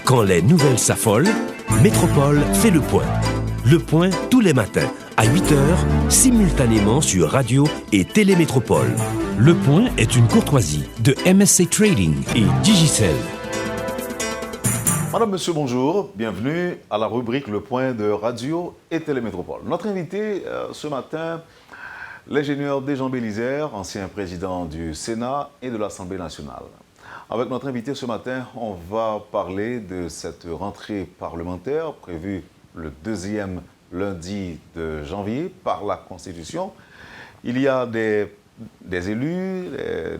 Quand les nouvelles s'affolent, Métropole fait le point. Le point tous les matins, à 8h, simultanément sur Radio et Télémétropole. Le point est une courtoisie de MSC Trading et Digicel. Madame, Monsieur, bonjour. Bienvenue à la rubrique Le Point de Radio et Télémétropole. Notre invité ce matin, l'ingénieur Desjans Bélisère, ancien président du Sénat et de l'Assemblée nationale. Avec notre invité ce matin, on va parler de cette rentrée parlementaire prévue le deuxième lundi de janvier par la Constitution. Il y a des élus,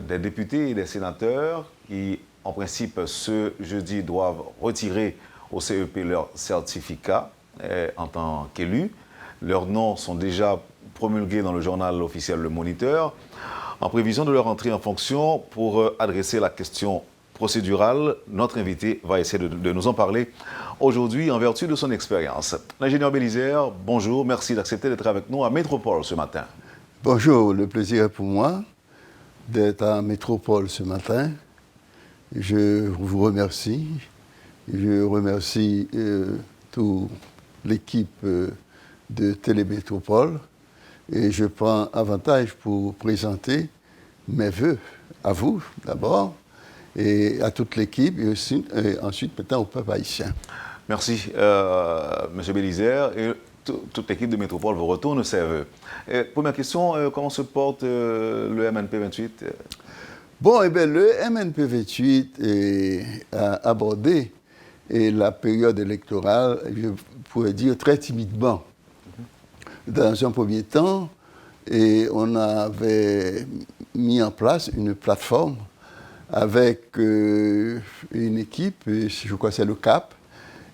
des députés et des sénateurs qui, en principe, ce jeudi, doivent retirer au CEP leur certificat en tant qu'élus. Leurs noms sont déjà promulgués dans le journal officiel Le Moniteur, en prévision de leur entrée en fonction. Pour adresser la question procédurale, notre invité va essayer de nous en parler aujourd'hui en vertu de son expérience. L'ingénieur Bélisère, bonjour, merci d'accepter d'être avec nous à Métropole ce matin. Bonjour, le plaisir est pour moi d'être à Métropole ce matin. Je vous remercie. Je remercie toute l'équipe de Télémétropole et je prends avantage pour présenter mes vœux à vous d'abord et à toute l'équipe et ensuite maintenant au peuple haïtien. Merci, M. Bélisère. Et toute l'équipe de Métropole vous retourne ses vœux. Première question, comment se porte le MNP 28 ? Bon, eh bien, le MNP 28 a abordé la période électorale, je pourrais dire, très timidement. Dans un premier temps, on avait mis en place une plateforme avec une équipe, je crois que c'est le CAP,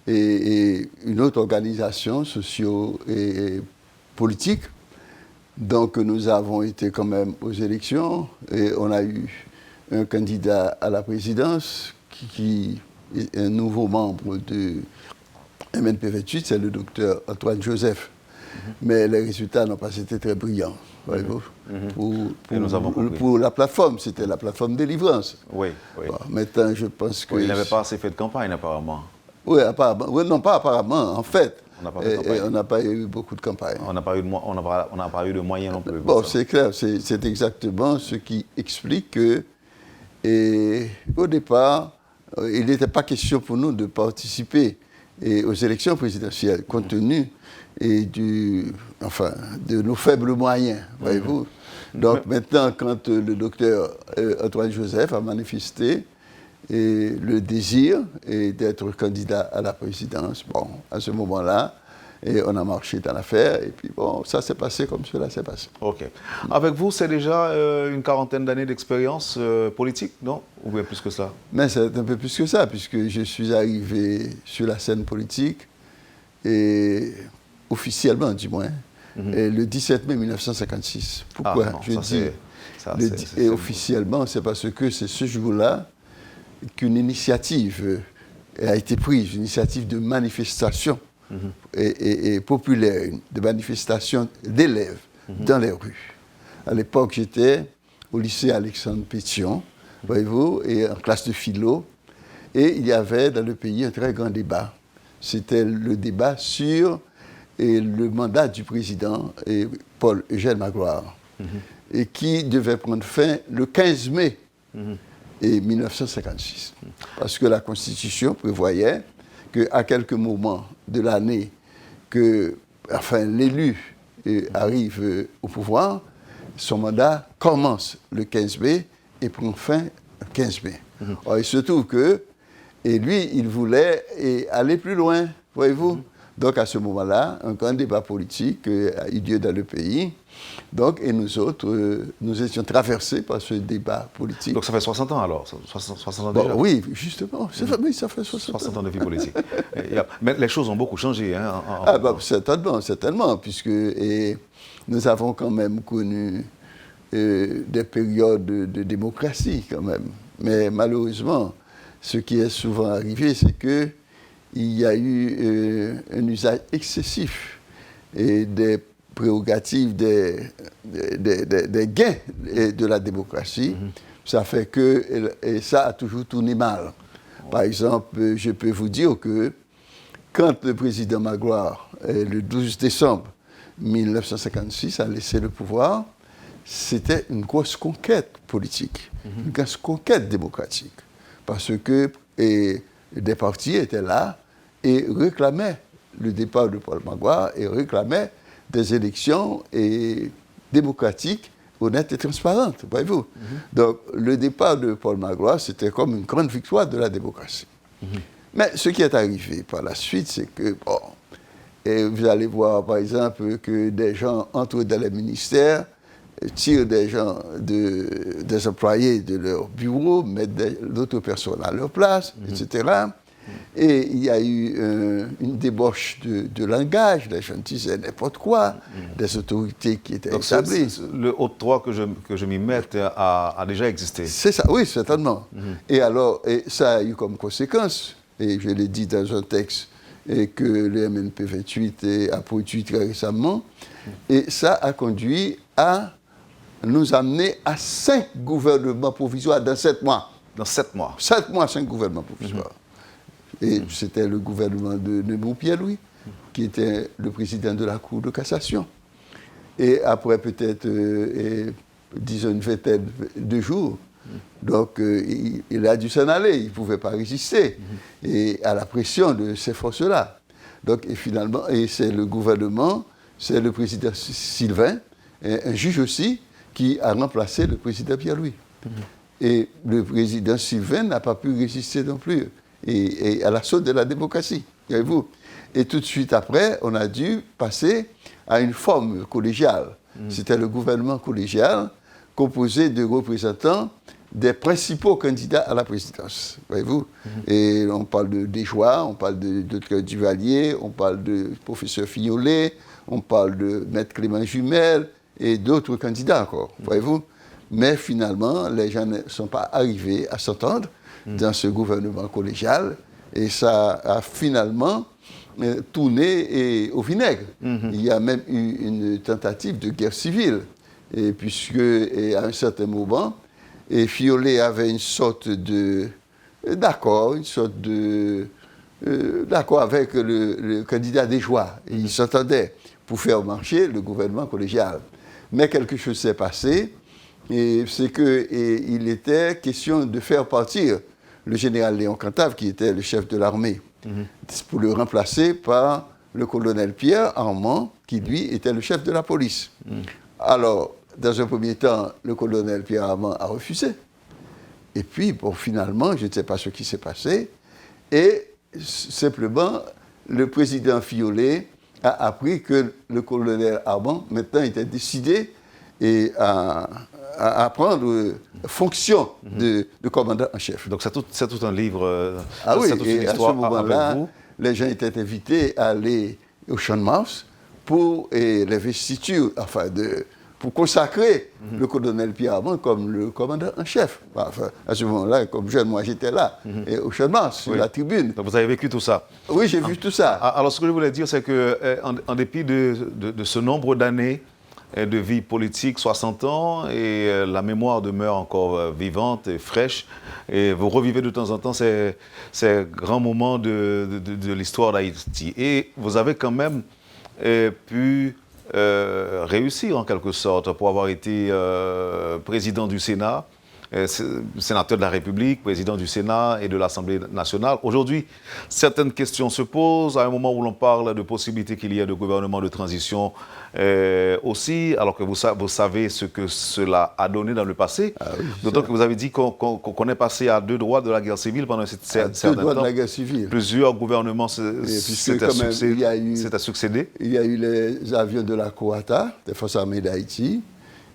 et une autre organisation socio- et politique. Donc nous avons été quand même aux élections et on a eu un candidat à la présidence qui est un nouveau membre de MNP 28, c'est le docteur Antoine Joseph. Mais les résultats n'ont pas été très brillants, voyez-vous. Pour la plateforme, c'était la plateforme délivrance. Oui, oui. Bon, maintenant, je pense que... Il n'avait pas assez fait de campagne, apparemment. Oui, apparemment. Oui, non, pas apparemment, en fait. On n'a pas eu beaucoup de campagne. On n'a pas eu de moyens non plus. Bon, c'est clair, c'est exactement ce qui explique que, au départ, il n'était pas question pour nous de participer aux élections présidentielles, compte tenu de nos faibles moyens, voyez-vous. Donc maintenant, quand le docteur Antoine Joseph a manifesté le désir d'être candidat à la présidence, bon, à ce moment-là, on a marché dans l'affaire, et puis bon, ça s'est passé comme cela s'est passé. OK. Avec vous, c'est déjà une quarantaine d'années d'expérience politique, non? Ou bien plus que cela? Mais c'est un peu plus que ça, puisque je suis arrivé sur la scène politique, et officiellement du moins, le 17 mai 1956. Pourquoi officiellement, c'est parce que c'est ce jour-là qu'une initiative a été prise, une initiative de manifestation et populaire, de manifestation d'élèves dans les rues. À l'époque, j'étais au lycée Alexandre Pétion, voyez-vous, et en classe de philo, et il y avait dans le pays un très grand débat. C'était le débat sur le mandat du président Paul-Eugène Magloire, et qui devait prendre fin le 15 mai 1956. Parce que la Constitution prévoyait qu'à quelques moments de l'année que l'élu arrive au pouvoir, son mandat commence le 15 mai et prend fin le 15 mai. Or, il se trouve que lui, il voulait aller plus loin, voyez-vous. Donc, à ce moment-là, un grand débat politique a eu lieu dans le pays. Donc, et nous autres, nous étions traversés par ce débat politique. Donc, ça fait 60 ans alors 60 ans déjà? Oui, justement. Ça fait 60 ans de vie politique. Mais les choses ont beaucoup changé. Hein, certainement, puisque nous avons quand même connu des périodes de démocratie, quand même. Mais malheureusement, ce qui est souvent arrivé, c'est que il y a eu un usage excessif des prérogatives, des gains de la démocratie. Ça fait que ça a toujours tourné mal. Par exemple, je peux vous dire que quand le président Magloire, le 12 décembre 1956, a laissé le pouvoir, c'était une grosse conquête politique, une grosse conquête démocratique. Parce que des partis étaient là et réclamaient le départ de Paul Magloire et réclamaient des élections démocratiques, honnêtes et transparentes, voyez-vous. Donc, le départ de Paul Magloire, c'était comme une grande victoire de la démocratie. Mais ce qui est arrivé par la suite, c'est que, bon, et vous allez voir, par exemple, que des gens entrent dans les ministères, tirent des gens, des employés de leur bureau, mettent d'autres personnes à leur place, etc. Et il y a eu une débauche de langage, les gens disaient n'importe quoi, des autorités qui étaient établies. Le haut droit que je m'y mette a déjà existé. C'est ça, oui, certainement. Et alors, ça a eu comme conséquence, et je l'ai dit dans un texte que le MNP 28 a produit très récemment, et ça a conduit à nous amener à 5 gouvernements provisoires dans 7 mois. Dans 7 mois. 7 mois, 5 gouvernements provisoires. Et c'était le gouvernement de Nemours Pierre-Louis, qui était le président de la Cour de cassation. Et après peut-être, disons, une vingtaine de jours, donc il a dû s'en aller, il ne pouvait pas résister et à la pression de ces forces-là. Donc, et finalement, c'est le gouvernement, c'est le président Sylvain, et un juge aussi, qui a remplacé le président Pierre-Louis. Et le président Sylvain n'a pas pu résister non plus. Et à l'assaut de la démocratie, voyez-vous. Et tout de suite après, on a dû passer à une forme collégiale. C'était le gouvernement collégial composé de représentants des principaux candidats à la présidence, voyez-vous. Et on parle de Desjoie, on parle de Duvalier, on parle de professeur Fignolet, on parle de maître Clément Jumel et d'autres candidats encore, voyez-vous. Mais finalement, les gens ne sont pas arrivés à s'entendre dans ce gouvernement collégial, et ça a finalement tourné au vinaigre. Il y a même eu une tentative de guerre civile, et puisque à un certain moment, Fiolet avait une sorte d'accord avec le candidat Desjoie, et il s'entendait pour faire marcher le gouvernement collégial. Mais quelque chose s'est passé, et c'est qu'il était question de faire partir le général Léon Cantave, qui était le chef de l'armée, pour le remplacer par le colonel Pierre Armand, qui lui était le chef de la police. Alors, dans un premier temps, le colonel Pierre Armand a refusé. Et puis, bon, finalement, je ne sais pas ce qui s'est passé, et simplement, le président Fiolet a appris que le colonel Armand, maintenant, était décidé à prendre fonction de commandant en chef. Donc c'est tout un livre, ah oui, c'est toute une histoire. À ce moment-là, les gens étaient invités à aller au Champ de Mars pour l'investiture, enfin, pour consacrer le colonel Pierre Armand comme le commandant en chef. Enfin, à ce moment-là, comme jeune, moi j'étais là, au Champ de Mars, sur la tribune. Donc vous avez vécu tout ça? Oui, j'ai vu tout ça. Alors ce que je voulais dire, c'est qu'en dépit de ce nombre d'années de vie politique, 60 ans, et la mémoire demeure encore vivante et fraîche. Et vous revivez de temps en temps ces grands moments de l'histoire d'Haïti. Et vous avez quand même pu réussir en quelque sorte pour avoir été président du Sénat, sénateur de la République, président du Sénat et de l'Assemblée nationale. Aujourd'hui, certaines questions se posent à un moment où l'on parle de possibilité qu'il y ait de gouvernement de transition aussi, alors que vous savez ce que cela a donné dans le passé. Ah oui, d'autant que vous avez dit qu'on est passé à 2 droits de la guerre civile pendant certain temps. 2 droits de la guerre civile. Plusieurs gouvernements s'étaient succédé. Il y a eu les avions de la COATA, des Forces armées d'Haïti,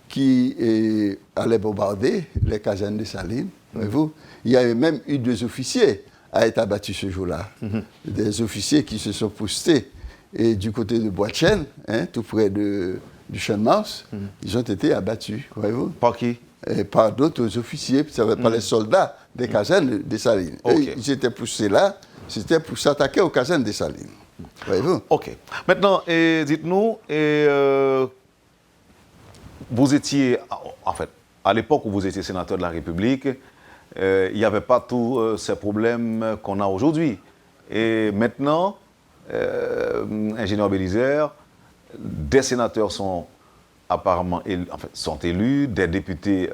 qui allaient bombarder les casernes de Salines. Voyez-vous, il y a même eu 2 officiers à être abattus ce jour-là. Des officiers qui se sont postés du côté de Bois-de-Chêne, tout près du Champ de Mars. Ils ont été abattus, voyez-vous. Par qui? Par d'autres officiers, par les soldats des casernes de Salines. Okay. Ils étaient poussés là, c'était pour s'attaquer aux casernes de Salines. Voyez-vous. OK. Maintenant, dites-nous, vous étiez, en fait, à l'époque où vous étiez sénateur de la République, il n'y avait pas tous ces problèmes qu'on a aujourd'hui. Et maintenant, ingénieur Bélizaire, des sénateurs sont apparemment sont élus, des députés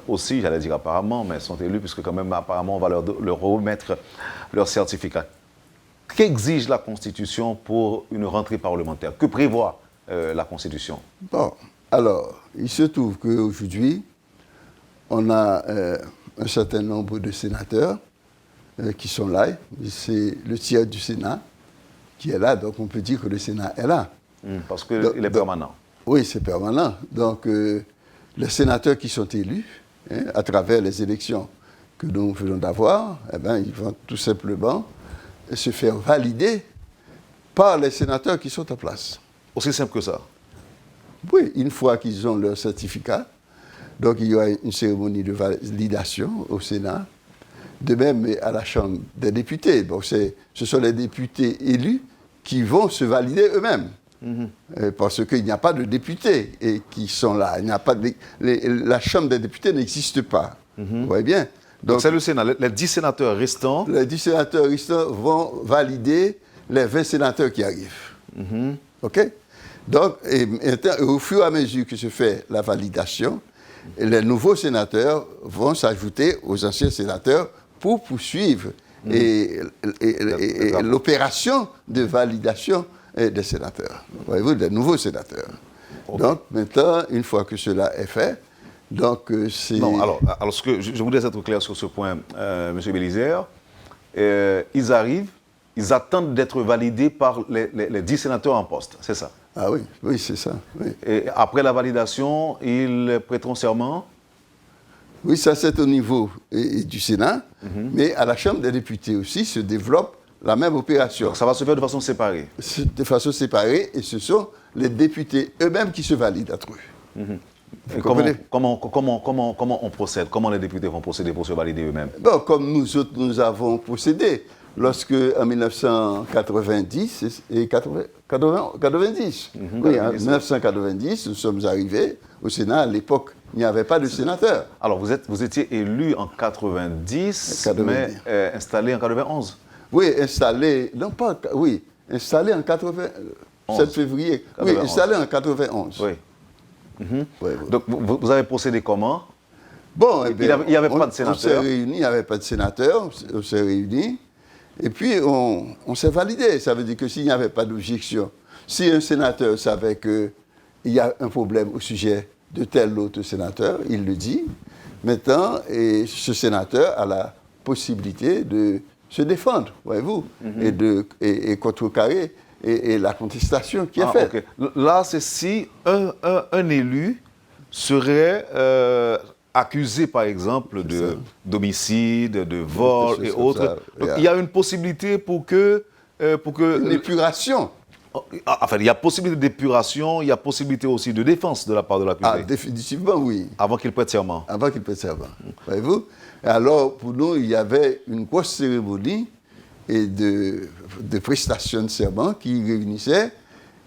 aussi, j'allais dire apparemment, mais sont élus puisque quand même apparemment on va leur remettre leur certificat. Qu'exige la Constitution pour une rentrée parlementaire? Que prévoit la Constitution? Bon, alors, il se trouve qu'aujourd'hui, on a un certain nombre de sénateurs qui sont là. C'est le tiers du Sénat qui est là, donc on peut dire que le Sénat est là. Parce qu'il est permanent. Oui, c'est permanent. Donc, les sénateurs qui sont élus, à travers les élections que nous venons d'avoir, eh bien, ils vont tout simplement se faire valider par les sénateurs qui sont en place. Aussi simple que ça? Oui, une fois qu'ils ont leur certificat, donc il y aura une cérémonie de validation au Sénat, de même à la Chambre des députés. Bon, ce sont les députés élus qui vont se valider eux-mêmes. Parce qu'il n'y a pas de députés qui sont là. Il n'y a pas la Chambre des députés n'existe pas. Vous voyez bien? Donc c'est le Sénat. Les 10 sénateurs restants... Les 10 sénateurs restants vont valider les 20 sénateurs qui arrivent. OK? Donc, au fur et à mesure que se fait la validation, les nouveaux sénateurs vont s'ajouter aux anciens sénateurs pour poursuivre l'opération de validation des sénateurs. Voyez-vous, des nouveaux sénateurs. Okay. Donc, maintenant, une fois que cela est fait, donc c'est... Non, alors je voudrais être clair sur ce point, M. Bélizaire. Ils arrivent, ils attendent d'être validés par les 10 sénateurs en poste, c'est ça? Ah oui, oui, c'est ça. Oui. Et après la validation, ils prêteront serment? Oui, ça c'est au niveau du Sénat, mais à la Chambre des députés aussi se développe la même opération. Donc ça va se faire de façon séparée? De façon séparée, et ce sont les députés eux-mêmes qui se valident entre eux. Et comment on procède? Comment les députés vont procéder pour se valider eux-mêmes? Bon, comme nous autres, nous avons procédé. Lorsque, en 1990 et 90, oui, en 1990, nous sommes arrivés au Sénat. À l'époque, il n'y avait pas de sénateur. Alors, vous étiez élu en 90, mais installé en 91? Oui, installé en 7 février. 91. Oui, installé en 91. Oui. Oui. Donc, vous avez procédé comment? Bon, il n'y avait pas de sénateur. On s'est réunis, il n'y avait pas de sénateur, on s'est réunis. Et puis, on s'est validé. Ça veut dire que s'il n'y avait pas d'objection, si un sénateur savait qu'il y a un problème au sujet de tel autre sénateur, il le dit. Maintenant, et ce sénateur a la possibilité de se défendre, voyez-vous, et contrecarrer et la contestation qui est faite. Okay. Là, c'est si un élu serait... accusé, par exemple, d'homicide, de vol et autres. Donc, il y a une possibilité pour que... une épuration. Enfin, il y a possibilité d'épuration, il y a possibilité aussi de défense de la part de l'accusé. Ah, définitivement, oui. Avant qu'il prête serment. Avant qu'il prête serment. Voyez-vous? Alors, pour nous, il y avait une grosse cérémonie de prestation de serment qui réunissait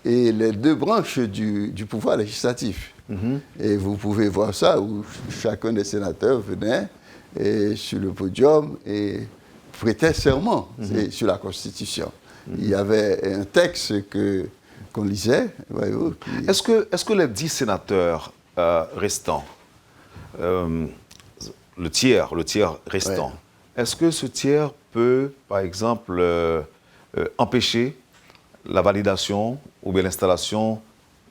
les deux branches du pouvoir législatif. Et vous pouvez voir ça, où chacun des sénateurs venait sur le podium et prêtait serment sur la Constitution. Il y avait un texte qu'on lisait, voyez-vous. Est-ce que les 10 sénateurs restants, le tiers restant, est-ce que ce tiers peut, par exemple, empêcher la validation ou bien l'installation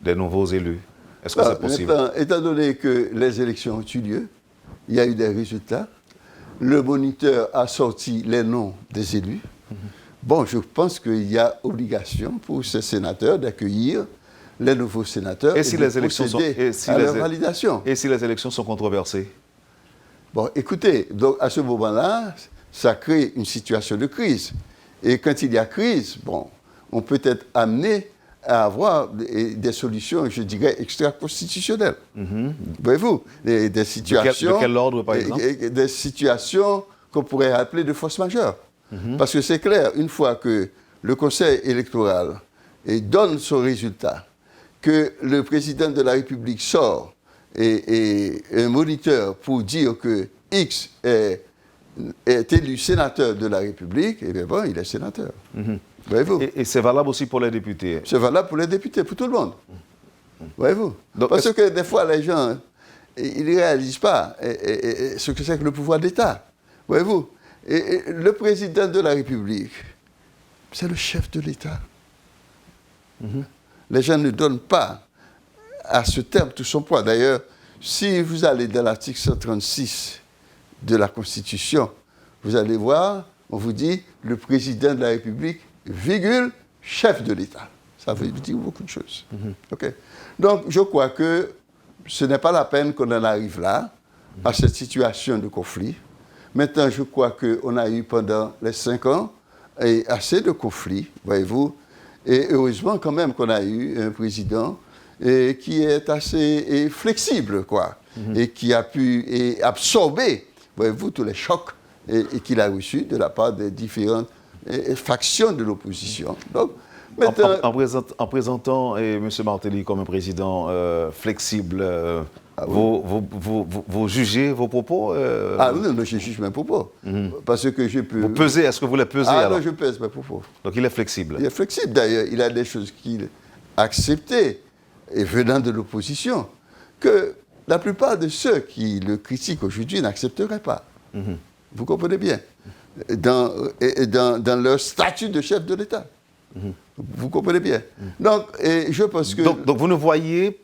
des nouveaux élus? Est-ce que c'est possible? Étant donné que les élections ont eu lieu, il y a eu des résultats, le moniteur a sorti les noms des élus. Bon, je pense qu'il y a obligation pour ces sénateurs d'accueillir les nouveaux sénateurs et si les élections sont à leur validation. Et si les élections sont controversées? Bon, écoutez, donc à ce moment-là, ça crée une situation de crise. Et quand il y a crise, bon, on peut être amené à avoir des solutions, je dirais, extra-constitutionnelles. Voyez-vous, des situations... De quel ordre, par exemple? Des situations qu'on pourrait appeler de force majeure. Parce que c'est clair, une fois que le Conseil électoral donne son résultat, que le président de la République sort et un moniteur pour dire que X est est élu sénateur de la République, eh bien bon, il est sénateur. Voyez-vous? Et c'est valable aussi pour les députés. C'est valable pour les députés, pour tout le monde. Voyez-vous? Parce que des fois, les gens, ils ne réalisent pas ce que c'est que le pouvoir d'État. Voyez-vous? Et le président de la République, c'est le chef de l'État. Les gens ne donnent pas à ce terme tout son poids. D'ailleurs, si vous allez dans l'article 136 de la Constitution, vous allez voir, on vous dit le président de la République, virgule, chef de l'État. Ça veut dire beaucoup de choses. Okay? Donc, je crois que ce n'est pas la peine qu'on en arrive là, à cette situation de conflit. Maintenant, je crois qu'on a eu pendant les 5 ans assez de conflits, voyez-vous, et heureusement quand même qu'on a eu un président qui est assez flexible, quoi, et qui a pu absorber, voyez-vous, tous les chocs qu'il a reçus de la part des différentes factions de l'opposition. Donc, maintenant, en présentant M. Martelly comme un président flexible, vous jugez vos propos Ah oui, non, je juge mes propos. Parce que je peux... Vous pesez, est-ce que vous les pesez alors? Non, je pèse mes propos. Donc il est flexible. Il est flexible, d'ailleurs. Il a des choses qu'il a acceptées, et venant de l'opposition, que la plupart de ceux qui le critiquent aujourd'hui n'accepteraient pas. Vous comprenez bien? Dans leur statut de chef de l'État. Vous comprenez bien? Donc, je pense que... Donc vous ne voyez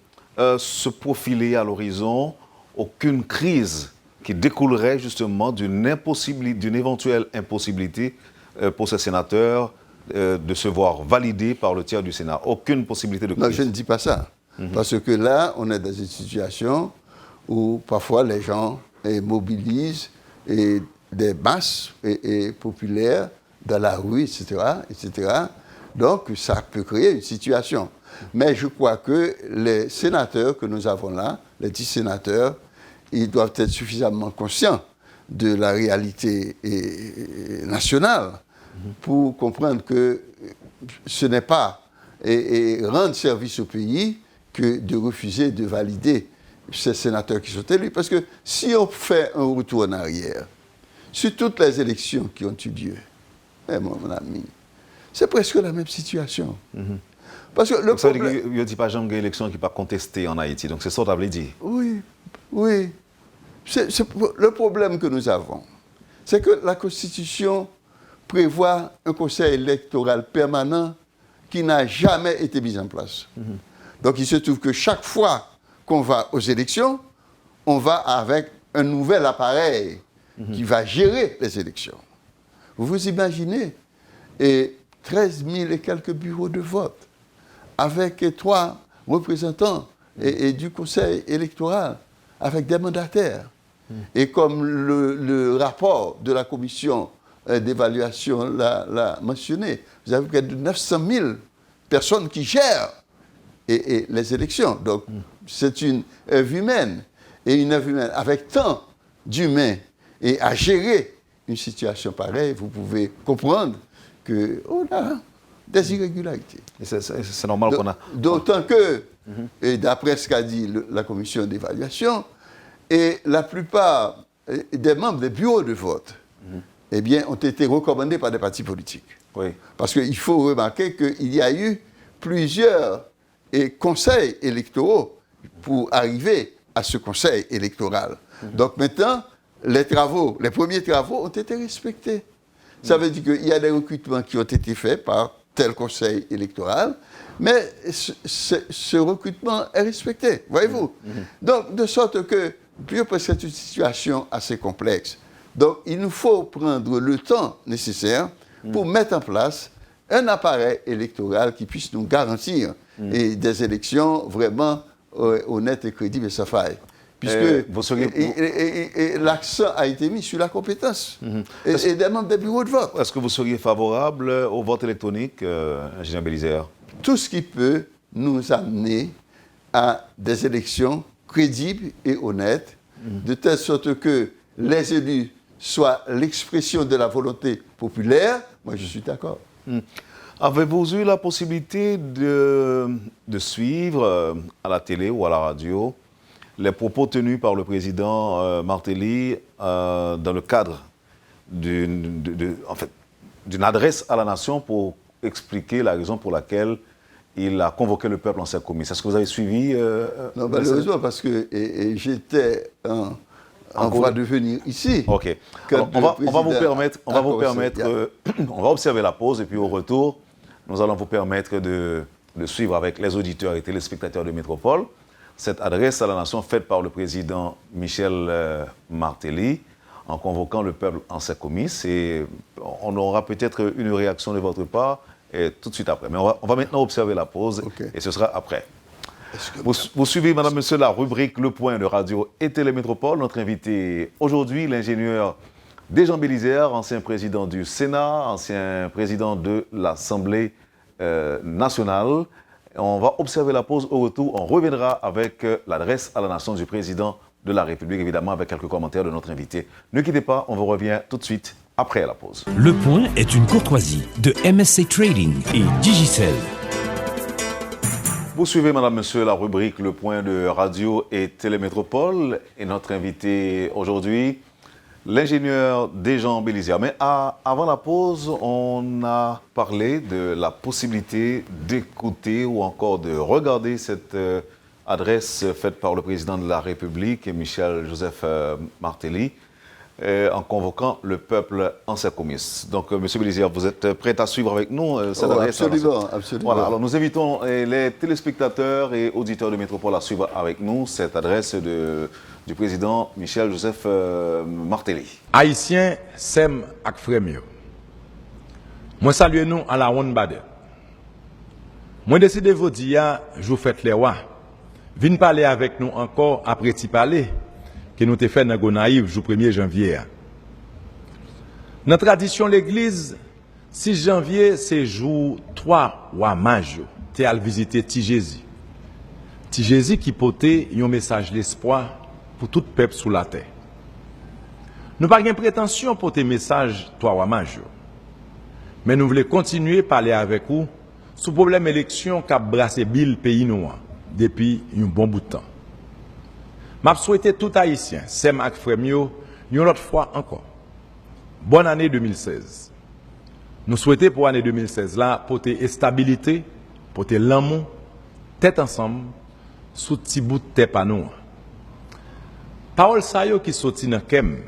se profiler à l'horizon aucune crise qui découlerait justement d'une éventuelle impossibilité pour ces sénateurs de se voir validés par le tiers du Sénat. Aucune possibilité de crise. Non, je ne dis pas ça. Parce que là, on est dans une situation où parfois les gens mobilisent des masses populaires dans la rue, etc., etc. Donc, ça peut créer une situation. Mais je crois que les sénateurs que nous avons là, les 10 sénateurs, ils doivent être suffisamment conscients de la réalité nationale pour comprendre que ce n'est pas rendre service au pays que de refuser de valider ces sénateurs qui sont élus. Parce que si on fait un retour en arrière sur toutes les élections qui ont eu lieu, mon ami, c'est presque la même situation. Parce que le problème... Ça veut dire qu'il n'y a pas jamais d'élection qui n'est pas contestée en Haïti. Donc c'est ça que ça veut dire. Oui, oui. Le problème que nous avons, c'est que la Constitution prévoit un conseil électoral permanent qui n'a jamais été mis en place. Donc il se trouve que chaque fois qu'on va aux élections, on va avec un nouvel appareil qui va gérer les élections. Vous vous imaginez, 13 000 et quelques bureaux de vote, avec 3 représentants du conseil électoral, avec des mandataires. Et comme le rapport de la commission d'évaluation l'a mentionné, vous avez près de 900 000 personnes qui gèrent les élections. Donc, c'est une œuvre humaine. Et une œuvre humaine avec tant d'humains et à gérer une situation pareille, vous pouvez comprendre qu'on a des irrégularités. C'est normal qu'on a... D'autant que, et d'après ce qu'a dit la commission d'évaluation, et la plupart des membres des bureaux de vote, eh bien, ont été recommandés par des partis politiques. Oui. Parce qu'il faut remarquer qu'il y a eu plusieurs conseils électoraux pour arriver à ce conseil électoral. Donc maintenant, les premiers travaux ont été respectés. Ça veut dire qu'il y a des recrutements qui ont été faits par tel conseil électoral, mais ce recrutement est respecté, voyez-vous. Donc, de sorte que, parce que c'est une situation assez complexe, donc il nous faut prendre le temps nécessaire pour mettre en place un appareil électoral qui puisse nous garantir des élections vraiment honnêtes et crédibles et sans faille. Puisque l'accent a été mis sur la compétence et des membres des bureaux de vote. Est-ce que vous seriez favorable au vote électronique, ingénieur Bélizaire? Tout ce qui peut nous amener à des élections crédibles et honnêtes, de telle sorte que les élus soient l'expression de la volonté populaire, moi je suis d'accord. Avez-vous eu la possibilité de suivre à la télé ou à la radio les propos tenus par le président Martelly dans le cadre d'une adresse à la nation pour expliquer la raison pour laquelle il a convoqué le peuple en cette commission. Est-ce que vous avez suivi Non, malheureusement, parce que j'étais en voie de venir ici. Ok. Alors, on va observer la pause et puis au retour, nous allons vous permettre de suivre avec les auditeurs et téléspectateurs de Métropole cette adresse à la nation faite par le président Michel Martelly en convoquant le peuple en cette comice. Et on aura peut-être une réaction de votre part tout de suite après. Mais on va maintenant observer la pause et ce sera après. Vous suivez, madame, monsieur, la rubrique Le Point de Radio et Télémétropole. Notre invité aujourd'hui, l'ingénieur Desjans Bélisère, ancien président du Sénat, ancien président de l'Assemblée nationale. On va observer la pause. Au retour, on reviendra avec l'adresse à la nation du président de la République, évidemment avec quelques commentaires de notre invité. Ne quittez pas, on vous revient tout de suite après la pause. Le Point est une courtoisie de MSC Trading et Digicel. Vous suivez, madame, monsieur, la rubrique Le Point de Radio et Télémétropole. Et notre invité aujourd'hui, l'ingénieur Desjans Bélisère. Mais avant la pause, on a parlé de la possibilité d'écouter ou encore de regarder cette adresse faite par le président de la République, Michel-Joseph Martelly, en convoquant le peuple en cette comice. Donc, monsieur Bélisère, vous êtes prêt à suivre avec nous cette adresse? Absolument, absolument. Voilà, alors nous invitons les téléspectateurs et auditeurs de Métropole à suivre avec nous cette adresse du président Michel-Joseph Martelly. Haïtien, Sem ak Fremio. Moi salue nous à la ronde Baden. Moi décide vous dire, je vous faites les rois. Vin parler avec nous encore après ti parler que nous te fait dans Gonaïve jour 1er janvier. Dans tradition l'église 6 janvier c'est jour 3 rois maj. Tu al visiter ti Jésus. Ti Jésus qui portait un message d'espoir pour tout peuple sous la terre. Nous n'avons pas de prétention pour tes messages, toi, rois majeur. Mais nous voulons continuer à parler avec vous sur le problème élection qui a brassé le pays noir depuis un bon bout de temps. Je souhaite tout Haïtien, Sem ak Fremio, une autre fois encore. Bonne année 2016. Nous souhaitons pour l'année 2016 là, porter stabilité, porter l'amour, tête ensemble, sous petit bout de tête à nous. Parole sa yo qui sorti dans kem.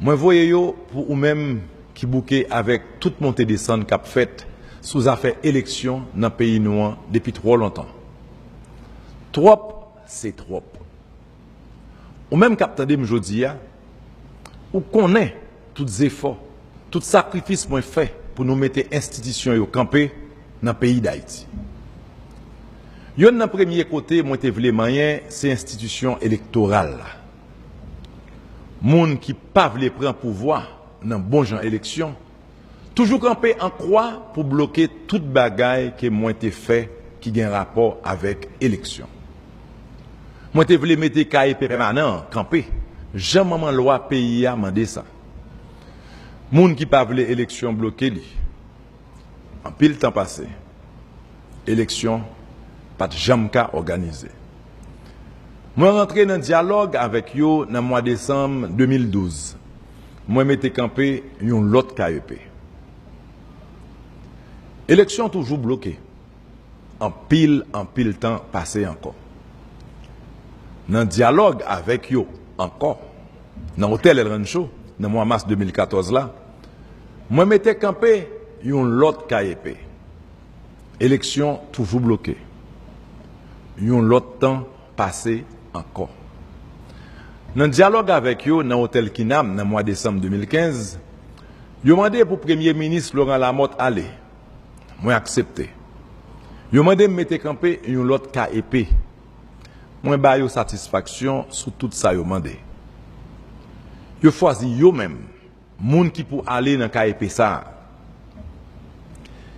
Moi voyez yo pour ou même qui bouquet avec toute montée descente qu'a fait sous affaire élection dans pays noir depuis trop longtemps. Trop c'est trop. Ou même capteur de jodi a ou connaît tous les efforts, tout sacrifice moi fait pour nous mettre institution yo camper dans pays d'Haïti. Yon nan premier côté moi te vle moyen c'est institution électorale. Moun qui pas vle prendre pouvoir dans bon genre élection, toujours camper en croix pour bloquer toute bagaille que moi te fait qui gain rapport avec élection. Moi te vle mettre KIP permanent camper, jamais loi pays a mandé ça. Moun qui pas vle élection bloqué li. En pile temps passé. Élection pas de jamais organisé. Moi rentré dans dialogue avec yo dans mois décembre 2012. Moi mette campé yon l'autre KEP. Élection toujours bloquée. En pile temps passé encore. Dans dialogue avec yo encore. Dans hôtel El Rancho dans mois mars 2014 là. Moi mette campé yon l'autre KEP. Élection toujours bloquée. Yon l'autre temps passé encore. Dans le dialogue avec eux, dans l'hôtel Kinam, dans le mois de décembre 2015, ils ont demandé pour le Premier ministre Laurent Lamotte aller. Moi, accepté. Ils ont demandé de mettre campé une autre KEP. Moi, j'ai eu satisfaction sur tout ça. Ils ont demandé. Ils ont choisi eux-mêmes, les gens qui pour aller dans le KEP ça.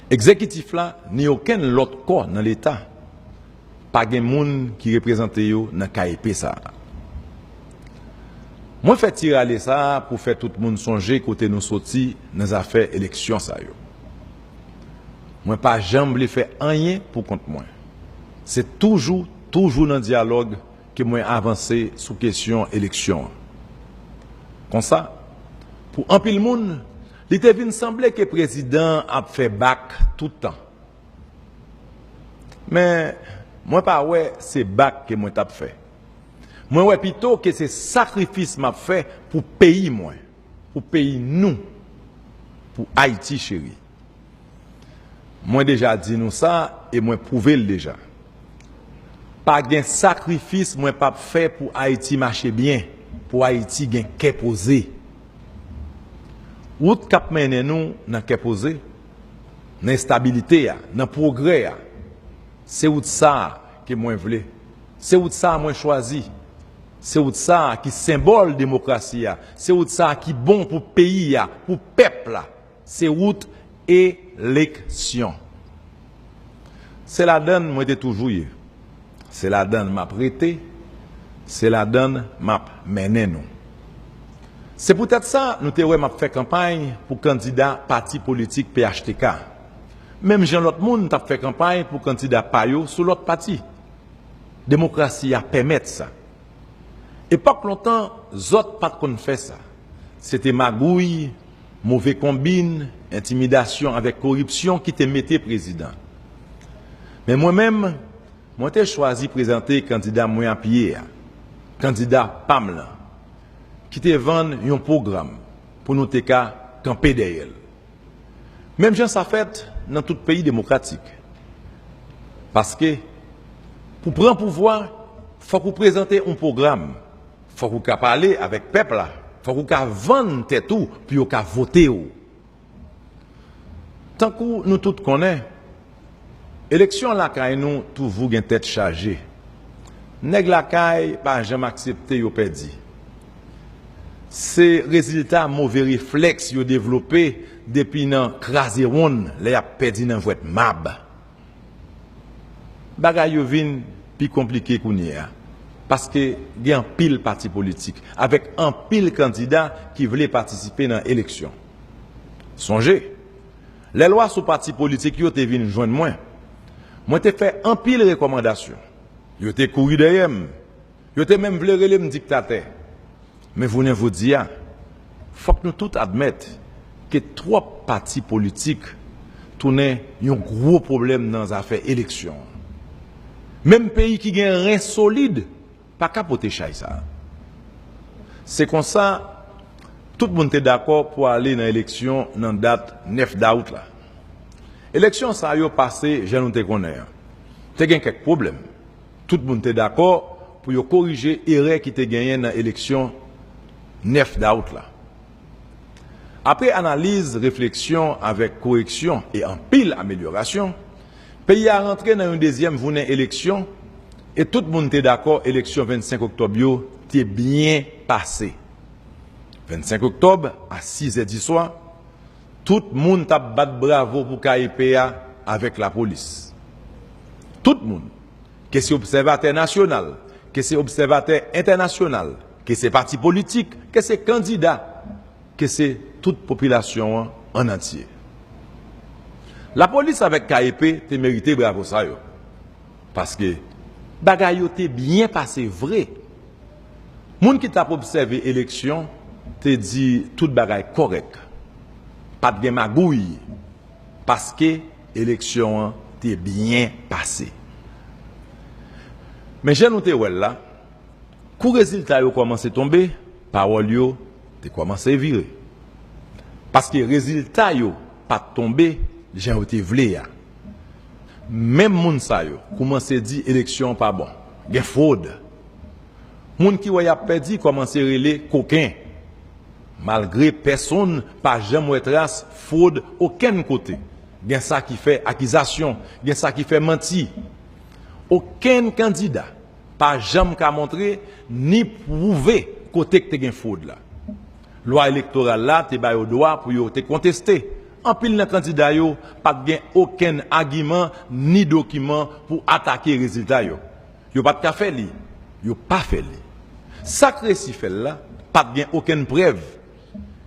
Exécutif là, ni aucun autre corps dans l'État. Pas de gens qui représentent eux dans le KEP ça. Moi, je fais tirer ça pour faire tout le monde songer côté nous sortis dans les affaires élections. Moi, pas jamais faire rien pour contre moi. C'est toujours dans le dialogue que moi avancé sur question élection. Comme ça, Pour un pile monde, il te vient sembler que le président a fait bac tout le temps. Mais moi pas ouais, c'est bac que moi t'a fait. Moi ouais plutôt que c'est sacrifice m'a fait pour pays moi, pour pays nous, pour Haïti chéri. Moi déjà dit nous ça et moi prouvé le déjà. Pas gain sacrifice moi pas fait pour Haïti marcher bien, pour Haïti gain qu'est posé. Route cap mène nous dans qu'est posé, dans instabilité, dans progrès. C'est où ça que moi voulais. C'est où ça moi choisi. C'est où ça qui symbole démocratie. C'est où ça qui bon pour pays, pour peuple. C'est route élection. C'est la donne moi de toujours. C'est la donne m'a prêté. C'est la donne m'a mené nous. C'est peut-être ça nous t'ai m'a fait campagne pour candidat parti politique PHTK. Même Jean l'autre monde t'a fait campagne pour candidat Payo sur l'autre parti. Démocratie a permettre ça. Et pas longtemps, autres pas qu'on fait ça. C'était magouille, mauvais combine, intimidation avec corruption qui te mettait président. Mais moi-même, moi t'ai choisi présenter candidat moi à pied, candidat Pamela, qui te vend un programme pour nous te camper derrière. Même gens ça fait dans tout pays démocratique. Parce que pour prendre pouvoir, faut qu'on présente un programme. Faut qu'on parler avec le peuple. Faut qu'on vende tout puis qu'on voter. Tant que nous tous connaissons, élection la caille nous toujours une tête chargée. Nèg la caille pas jamais accepté yo perdu. C'est résultat mauvais réflexe yo développé depuis nan crasé ron, les a perdu nan vote mab. Bagay yo vinn plus compliqué kounya parce que il y a un pile parti politique avec un pile candidat qui voulait participer dans l'élection. Songez, les lois sur parti politique yo te vinn joindre moi. Moi te fait un pile recommandation. Yo te couru derrière. Yo te même voulu relé me dictateur. Mais vous ne vous dites, faut que nous tous admettent que trois partis politiques tournent un gros problème dans les affaires élections. Même pays qui a un rein solide, pas capoter ça. C'est comme ça, tout le monde est d'accord pour aller dans l'élection dans la date 9 août. L'élection, ça a passé, je ne te connais. Tu as quelques problèmes. Tout le monde est d'accord pour corriger l'erreur qui t'a gagné dans l'élection 9 août. Après analyse, réflexion avec correction et en pile amélioration, le pays a rentré dans une deuxième journée élection et tout le monde est d'accord, l'élection 25 octobre est bien passée. 25 octobre, à 6h du soir, tout le monde a battu bravo pour KIPA avec la police. Tout le monde, que c'est observateur national, que c'est observateur international, que c'est parti politique, que c'est candidat, que c'est toute population en entier. La police avec KIP te mérité bravo ça yo. Parce que bagay yo te bien passé vrai. Moun qui t'a observé élection te dit tout bagay correct. Pas de magouille parce que élection te bien passé. Mais j'ai noté là, coup résultat yo commencé tomber, parole yo te commencé virer. Parce que résultat yo pas tomber, j'ai été vlé. Même moun sa yo commencé dit élection pas bon. Gen fraude. Moun qui a perdu commencé relé coquin. Malgré personne pas jamais trace fraude aucun côté. Gen ça qui fait accusation, gen ça qui fait mentir. Aucun candidat pas jamais qu'a montrer ni prouver côté que te gen fraude là. Loi électorale là te ba au droit pour yo te contester. En pile nan candidat yo pas gen aucun argument ni document pour attaquer résultat yo. Yo pas de faire li, yo pas fait li. Sacré si fait là, pas gen aucune preuve.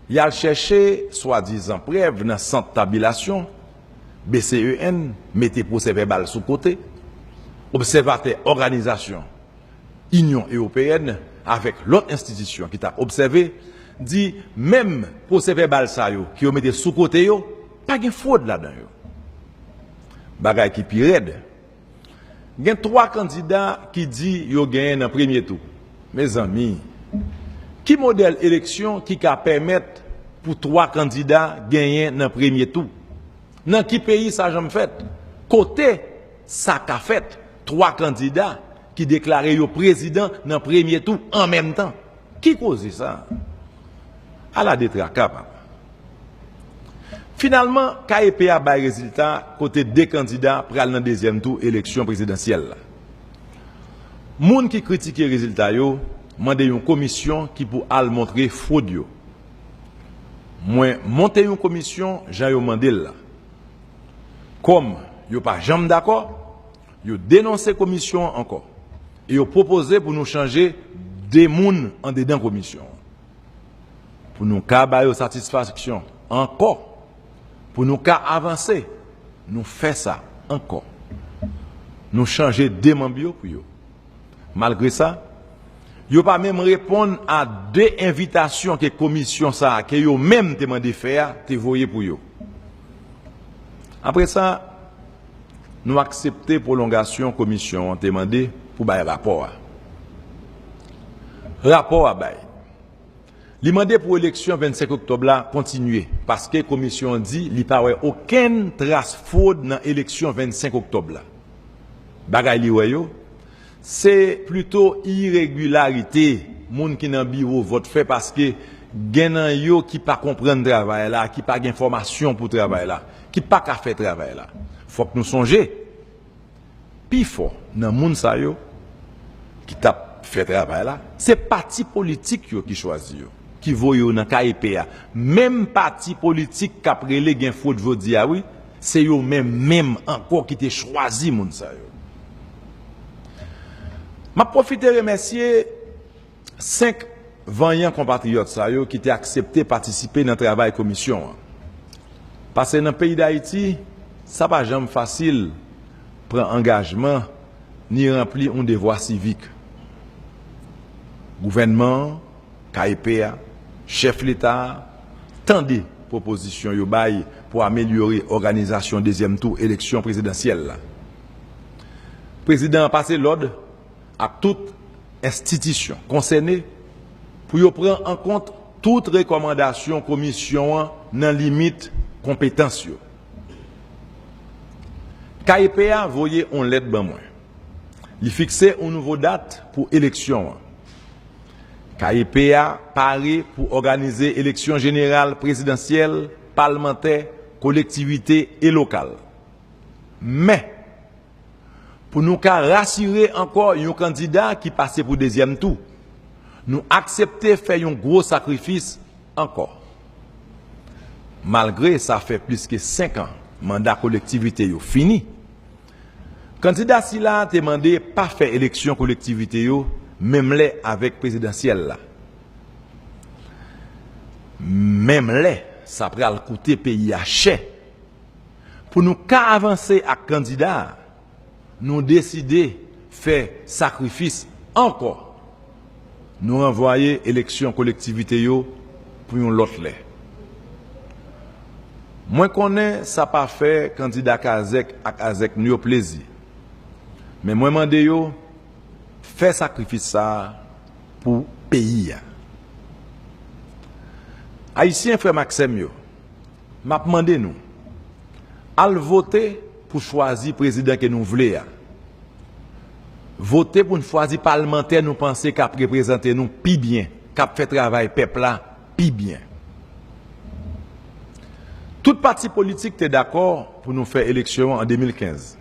Il a cherché soi-disant preuve dans centre tabulation BCEN mettez procès verbal sous côté. Observateur organisation Union européenne avec l'autre institution qui t'a observé dit même procès verbal ça yo qui yo mette sous côté yo, pas de fraude là-dedans yo. Bagay qui pi raide. Il y a 3 candidats qui disent qu'ils ont gagné dans le premier tour. Mes amis, qui modèle élection qui peut permettre pour 3 candidats gagner dans le premier tour? Dans quel pays ça jamais fait? Côté ça qu'a fait 3 candidats qui déclarent le président dans le premier tour en même temps. Qui cause ça? À la détraquable. Finalement, KEP a bail résultat côté 2 candidats pour aller dans le deuxième tour élection présidentielle. Moun qui critique les résultats yo, mandé une commission qui pour al montrer fraude yo. Moi monter une commission, j'ai demandé là. Comme yo pas jamais d'accord, yo dénoncer commission encore. Et yo proposé pour nous changer des moun en dedans commission. Pour nous ka ba yo satisfaction encore. Pour nous cas avancer, nous faisons ça encore. Nous changer des membres pour eux. Malgré ça, ils pas même répondre à 2 invitations que la commission ça, que yo même demandé faire, te voyé pour eux. Après ça, nous acceptons prolongation commission, on demandé pour bail rapport. Rapport à bail. Li mandé pour l'élection 25 octobre là continuer parce que la commission dit li pa wè aucune trace fraude dans l'élection 25 octobre là. Bagay li wè yo, c'est plutôt irrégularité moun qui nan bureau vote fait parce que gen nan yo qui pas comprendre travail là, qui pas information pour travail là, qui pas ka faire travail là. Faut que nous songer pi fort nan moun sa yo qui t'a fait travail là, c'est parti politique yo qui choisi yo. Qui voyou dans KEPA, même parti politique qui a prélé gen faute jodi a oui, c'est yo même encore qui te choisi moun sa yo. M'a profité remercier 5 vaillants compatriotes sa yo qui t'ont accepté participer dans travail commission. Parce que dans le pays d'Haïti, ça pas jamais facile prendre engagement ni remplir un devoir civique. Gouvernement, KEPA, chef l'État, tant de propositions yo bay pour améliorer l'organisation deuxième tour élection présidentielle. Président a passé l'ordre à toute institution concernée pour yo prendre en compte toute recommandation commission dans limite compétence yo. KEPA voyait on lettre ban moi. Il fixait une nouvelle date pour élection. KEPA paré pour organiser élection générale présidentielle, parlementaire, collectivité et locale. Mais, pour nous rassurer encore un candidat qui passait pour deuxième tour, nous accepter faire un gros sacrifice encore. Malgré ça fait plus que 5 ans, mandat collectivité yo fini. Candidat si là a demandé pas faire élection collectivité yo, même les avec présidentielle là. Même les, ça pral coûter pays à cher. Pour nous avancer à candidat, nous décider faire sacrifice encore. Nous envoyer élection collectivité yo pour une l'autre lait. Moi connais ça pas fait candidat Kazek ak Azek nous plaisir. Mais moi mande yo faire sacrifice ça pour pays. Haïtien frère Maxime yo, m'a demandé nous al voter pour choisir président que nous voulons. Voter pour choisir parlementaire nous penser qu'a représenter nous pi bien, qu'a fait travail peuple là pi bien. Tout parti politique est d'accord pour nous faire élection en 2015.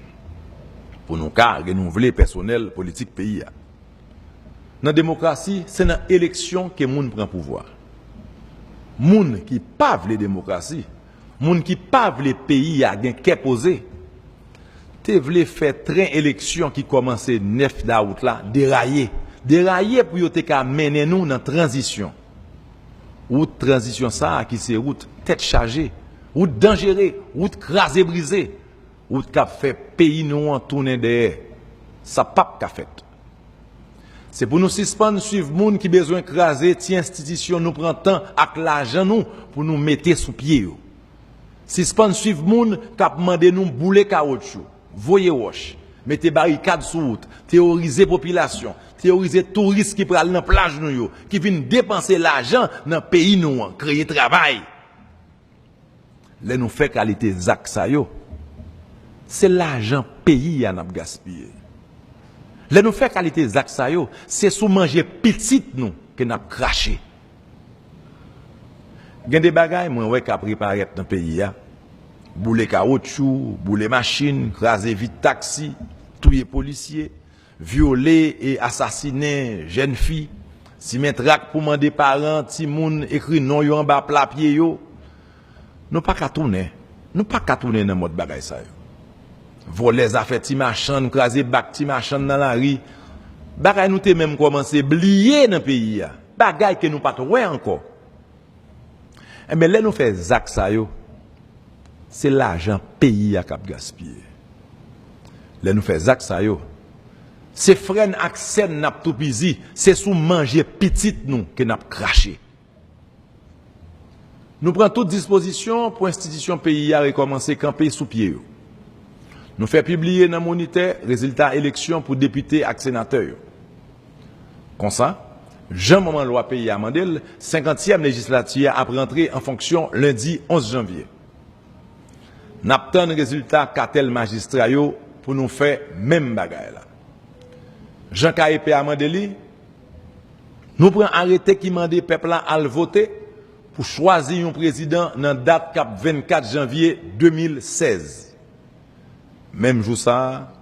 Pour nous renouveler personnel politique pays. Dans la démocratie, c'est dans l'élection que moun prend pouvoir. Moun qui pas veut démocratie, moun qui pas veut pays a gen qu'est posé. Te vle faire train élection qui commence 9 d'août là, dérailler pour yo te ka mener nous dans transition. Route transition ça qui c'est route tête chargée, route dangereuse, route crasé brisé, route qui fait pays nous en tourner derrière. Ça pas qu'a fait. C'est pour nous suspendre, suivre moun qui besoin craser, ti institution nous prend temps avec l'argent nous pour nous mettre sous pied. Suspendre, suivre moun qui a demandé nous bouler caoutchouc, voyer roche, mettre barricade sous route, terroriser population, terroriser touristes qui prennent dans plage nous qui viennent dépenser l'argent dans pays nous, créer travail. Là nous fait qualité zak sa yo. C'est l'argent pays à n'a gaspillé. Là nous fait qualité zak sa yo, c'est sous manger petit nous que n'a craché. Gen des bagages moi ouais qu'a préparé dans pays a. Boule caoutchouc, boule machine, craser vite taxi, tuer policier, violer et assassiner jeune fille, si mettre rac pour demander parents, ti moun écrit non yo en bas plat pied yo. Nous pas qu'à tourner. Nous pas qu'à tourner dans mode bagay ça yo. Voler affaires ti machin, craser bac ti machin dans la rue. Bagay nous te même commencé blier dans pays a. Bagay que nous pas ouais encore. Eh ben là nous fait zak ça yo. C'est l'argent pays à cap gaspiller. Là nous fait zak ça yo. C'est freine ak sen n'a tout pizi, c'est sous manger petit nous que n'a craché. Nous prenons toute disposition pour institution pays à recommencer camper sous pied yo. Nous fait publier dans moniteur résultat élection pour député et sénateur. Comme ça, Jean-Maman loi pays à Mandel, 50e législature a rentré en fonction lundi 11 janvier. N'aptan résultat cartel magistrat yo pour nous faire même bagaille là. Jean K.E.P. a Mandeli, nous prenons arrêté qui mande peuple à le voter pour choisir un président dans date cap 24 janvier 2016. Même jour ça,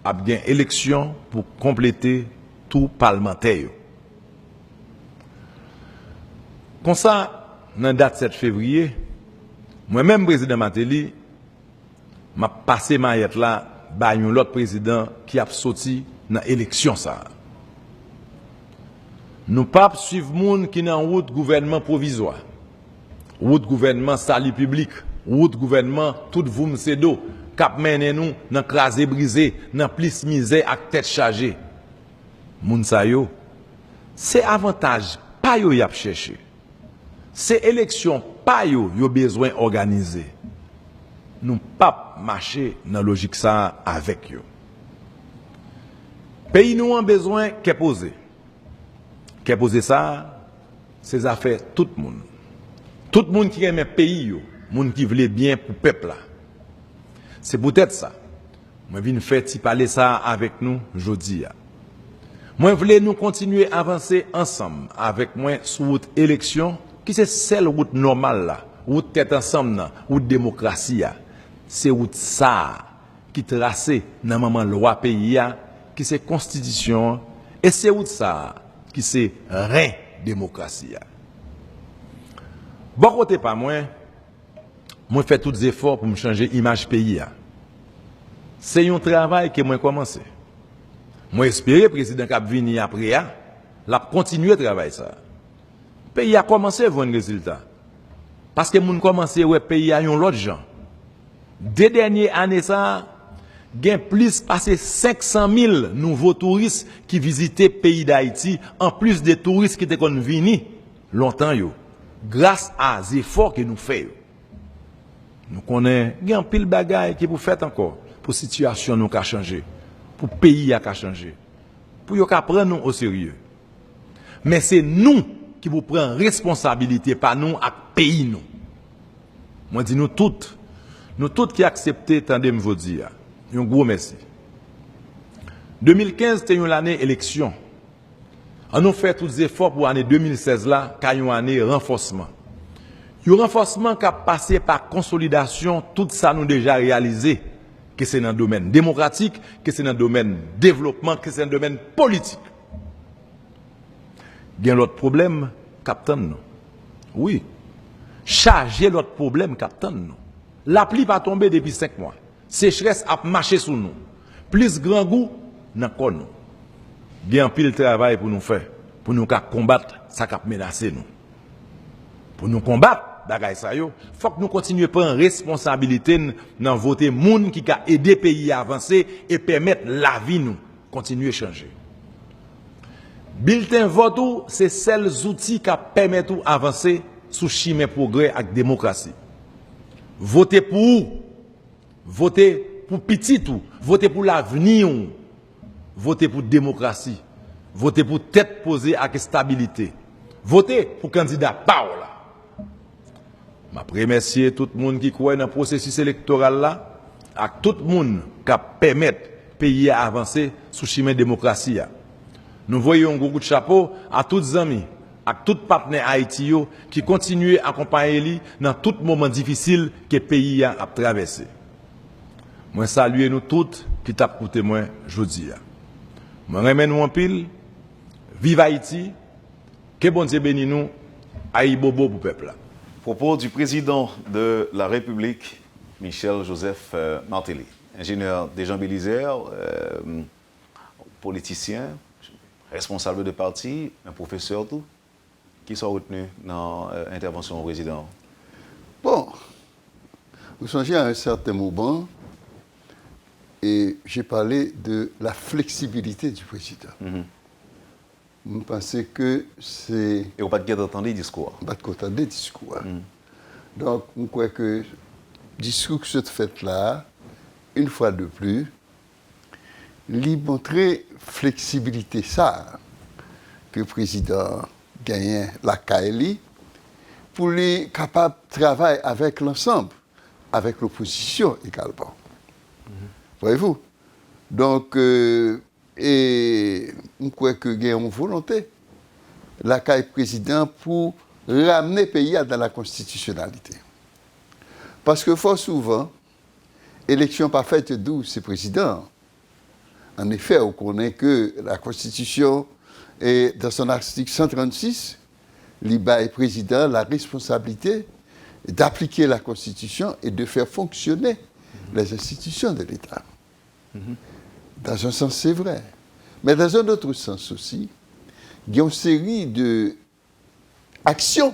a bien élection pour compléter tout parlementaire. Comme ça, dans date 7 février, moi-même président Mateli, m'a passé maillette là, ba yon l'autre président qui a sorti dans l'élection ça. Nous pas suivre moun qui dans route gouvernement provisoire. Route gouvernement salut public, route gouvernement tout vous m'sedo cap mène nous dans crasé brisé, dans plus misère ak tête chargée. Moun sa yo, c'est avantage pas yo y a cherché. C'est élection pas yo besoin organiser. Nous pas marcher dans logique ça avec yo. Pays nous a besoin qu'est poser. Qu'est poser ça, c'est affaire tout le monde. Tout le monde qui aime pays yo, monde qui veut bien pour peuple là. C'est peut-être ça. Moi viens faire ti parler ça avec nous jodi a. Moi voulais nous continuer à avancer ensemble avec moi sur route élection qui c'est celle route normale là, route tête ensemble là, route démocratie a. C'est route ça qui tracé dans maman loi pays a, qui c'est constitution et c'est route ça qui c'est rein démocratie a. Bon côté pas moi fait tous les efforts pour me changer image pays a. C'est un travail que moi commencé. Moi espérer président cap vini après a, l'a continuer travail ça. Pays a commencé à voir un résultat. Parce que moun commencé ouais pays a yon l'autre gens. Des dernières années ça, gen plus passé 500 000 nouveaux touristes qui visitaient pays d'Haïti en plus des touristes qui étaient kon vini longtemps yo. Grâce à les efforts que nous faisons. Nous connaissons gen pile bagay qui pour faire encore pour situation nous ka changer, pour pays a ka changer. Pour yo ka prendre nous au sérieux. Mais c'est nous qui vous prenons responsabilité par nous à pays nous. Moi dis nous toutes qui acceptez tandem vous dire. Un gros merci. 2015 c'était une année élection. On a fait tous les efforts pour l'année 2016 là, car une année renforcement. Un renforcement qui a passé par consolidation tout ça nous déjà réalisé, que c'est dans le domaine démocratique, que c'est dans le domaine développement, que c'est dans le domaine politique. Il y a l'autre problème, capitaine. Oui. Charger l'autre problème, capitaine. La pluie va tomber depuis 5 mois. Sécheresse a marché sous nous. Plus grand goût, n'a pas nous. Il y a un pile travail pour nous faire, pour nous combattre ça qui menace nous. Pour nous combattre, bagay sa yo, faut que nous continuions à prendre responsabilité dans voter moun qui a aidé pays à avancer et permettre la vie nous continuer à changer. Bulletin vote, c'est seuls outils qui permettent d'avancer sous chemin progrès et démocratie. Votez pour où? Votez pour petit tout. Votez pour l'avenir. Votez pour démocratie. Votez pour tête posée avec stabilité. Votez pour candidat Paola. Je remercie tout le monde qui croit dans le processus électoral là, et tout le monde qui permet au pays à avancer sous chemin de démocratie. Nous voyons un gros coup de chapeau à tous les amis, à tous les partenaires haïtiens qui continuent à accompagner lui dans tout moment difficile que le pays a traversé. Moi salue nous toutes qui t'ont écouté moi aujourd'hui. Je remercie nous en pile. Vive Haïti. Que bon Dieu bénisse nous. Aïe bobo pour le peuple. Propos du président de la République, Michel Joseph Martelly, ingénieur des Jean Bélisère, politicien, responsable de parti, un professeur tout, qui sont retenus dans l'intervention au président. Bon, vous songez à un certain moment, et j'ai parlé de la flexibilité du président. Vous pensez que c'est... Et on ne va pas entendre les discours. On ne va pas entendre les discours. Donc, je crois que le discours que ce fait là, une fois de plus, lui montrer flexibilité ça que le président gagne la CAELI pour lui capable de travailler avec l'ensemble, avec l'opposition également. Voyez-vous? Donc, et je crois que il y a une volonté, la CAI président, pour ramener le pays dans la constitutionnalité. Parce que fort souvent, élection pas faite d'où c'est président. En effet, on connaît que la Constitution, est, dans son article 136, l'IBA est président la responsabilité d'appliquer la Constitution et de faire fonctionner les institutions de l'État. Dans un sens, c'est vrai. Mais dans un autre sens aussi, il y a une série d'actions.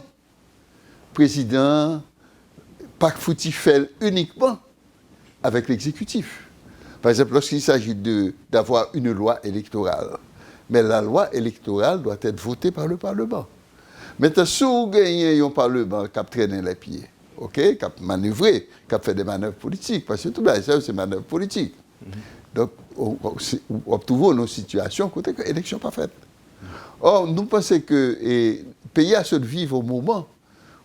Président, pas foutifel uniquement avec l'exécutif. Par exemple, lorsqu'il s'agit d'avoir une loi électorale, mais la loi électorale doit être votée par le Parlement. Maintenant, si vous gagnez un Parlement qui a traîné les pieds, qui a manœuvré, qui a fait des manœuvres politiques, parce que tout ça, c'est manœuvres politiques. Donc, on trouve une situation côté que l'élection pas faite. Or, nous pensons que le pays a se vivre au moment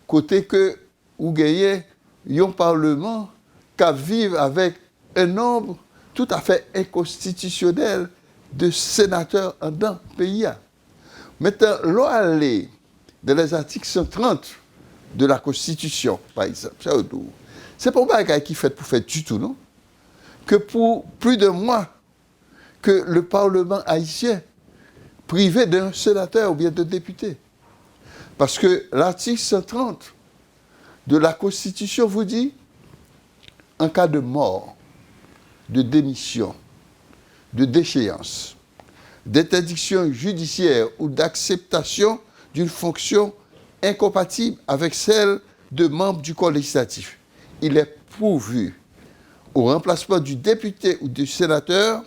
côté que vous gagnez un Parlement qui vit avec un nombre tout à fait inconstitutionnel de sénateurs dans le pays. Maintenant, l'on allait dans les articles 130 de la Constitution, par exemple, c'est pas un bagage qui fait pour faire du tout, non? Que pour plus de mois que le Parlement haïtien privé d'un sénateur ou bien d'un député. Parce que l'article 130 de la Constitution vous dit, en cas de mort, de démission, de déchéance, d'interdiction judiciaire ou d'acceptation d'une fonction incompatible avec celle de membre du corps législatif, il est pourvu au remplacement du député ou du sénateur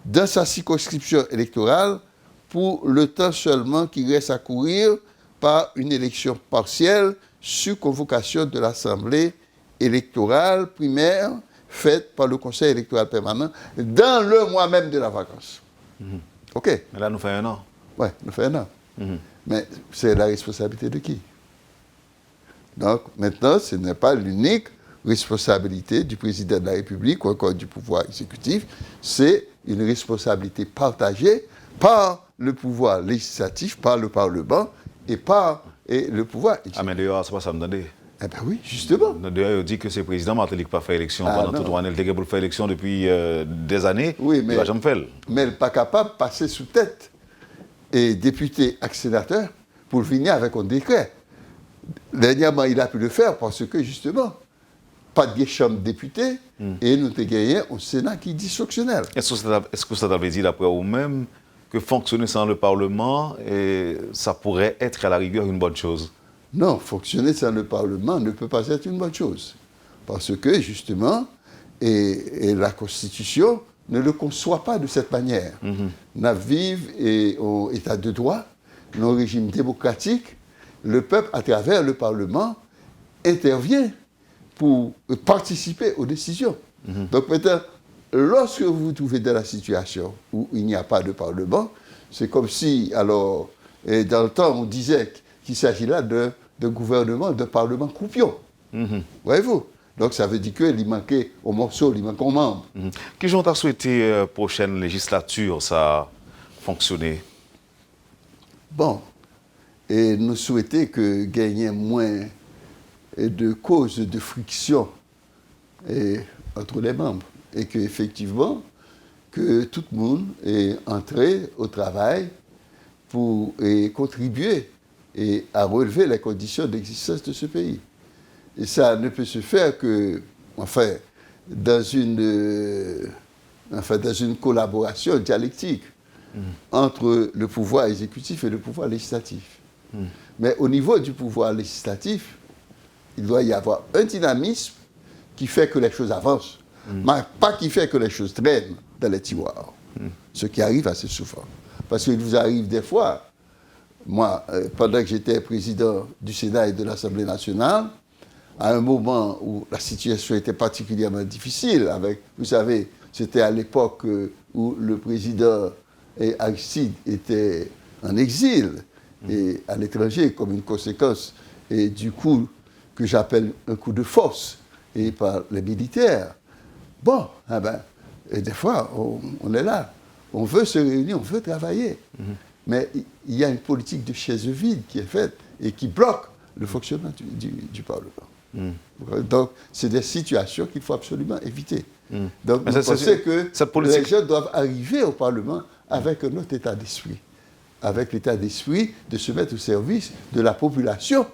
dans sa circonscription électorale pour le temps seulement qui reste à courir par une élection partielle sur convocation de l'Assemblée électorale primaire faite par le Conseil électoral permanent dans le mois même de la vacance. OK? Mais là, nous faisons un an. Oui, nous faisons un an. Mais c'est la responsabilité de qui? Donc, maintenant, ce n'est pas l'unique responsabilité du président de la République ou encore du pouvoir exécutif, c'est une responsabilité partagée par le pouvoir législatif, par le Parlement et par le pouvoir exécutif. Ah, mais d'ailleurs, c'est pas ça me donne. Eh bien oui, justement. D'ailleurs, il dit que c'est le président Martelly qui n'a pas fait élection pendant toute l'année. Il était pour faire élection depuis des années. Oui, mais, il va jamais faire. Mais il n'est pas capable de passer sous tête et député et sénateur pour venir avec un décret. Dernièrement, il a pu le faire parce que, justement, pas de chambre de députés et nous avons gagné un Sénat qui est dysfonctionnel. Est-ce que ça t'avait dit, d'après vous-même, que fonctionner sans le Parlement, ça pourrait être à la rigueur une bonne chose? Non, fonctionner sans le Parlement ne peut pas être une bonne chose. Parce que, justement, et la Constitution ne le conçoit pas de cette manière. Nous vivons au état de droit, dans un régime démocratique, le peuple, à travers le Parlement, intervient pour participer aux décisions. Donc maintenant, lorsque vous vous trouvez dans la situation où il n'y a pas de Parlement, c'est comme si, alors, dans le temps, on disait qu'il s'agit là d'un gouvernement, d'un Parlement croupion. Voyez-vous? Donc ça veut dire qu'il manquait au morceau, il manquait au membre. Qui j'en t'a souhaité prochaine législature, ça fonctionner? Bon, et nous souhaitons que gagner moins de causes de friction entre les membres et qu'effectivement, que tout le monde est entré au travail pour contribuer à relever les conditions d'existence de ce pays. Et ça ne peut se faire que, dans une collaboration dialectique entre le pouvoir exécutif et le pouvoir législatif. Mais au niveau du pouvoir législatif, il doit y avoir un dynamisme qui fait que les choses avancent, mais pas qui fait que les choses traînent dans les tiroirs. Ce qui arrive assez souvent. Parce qu'il vous arrive des fois, moi, pendant que j'étais président du Sénat et de l'Assemblée nationale, à un moment où la situation était particulièrement difficile, vous savez, c'était à l'époque où le président Aristide était en exil et à l'étranger comme une conséquence et du coup que j'appelle un coup de force et par les militaires. Bon, et des fois on est là, on veut se réunir, on veut travailler, mais il y a une politique de chaise vide qui est faite et qui bloque le fonctionnement du Parlement. Donc, c'est des situations qu'il faut absolument éviter. Donc, vous pensez que les gens doivent arriver au Parlement avec un autre état d'esprit, avec l'état d'esprit de se mettre au service de la population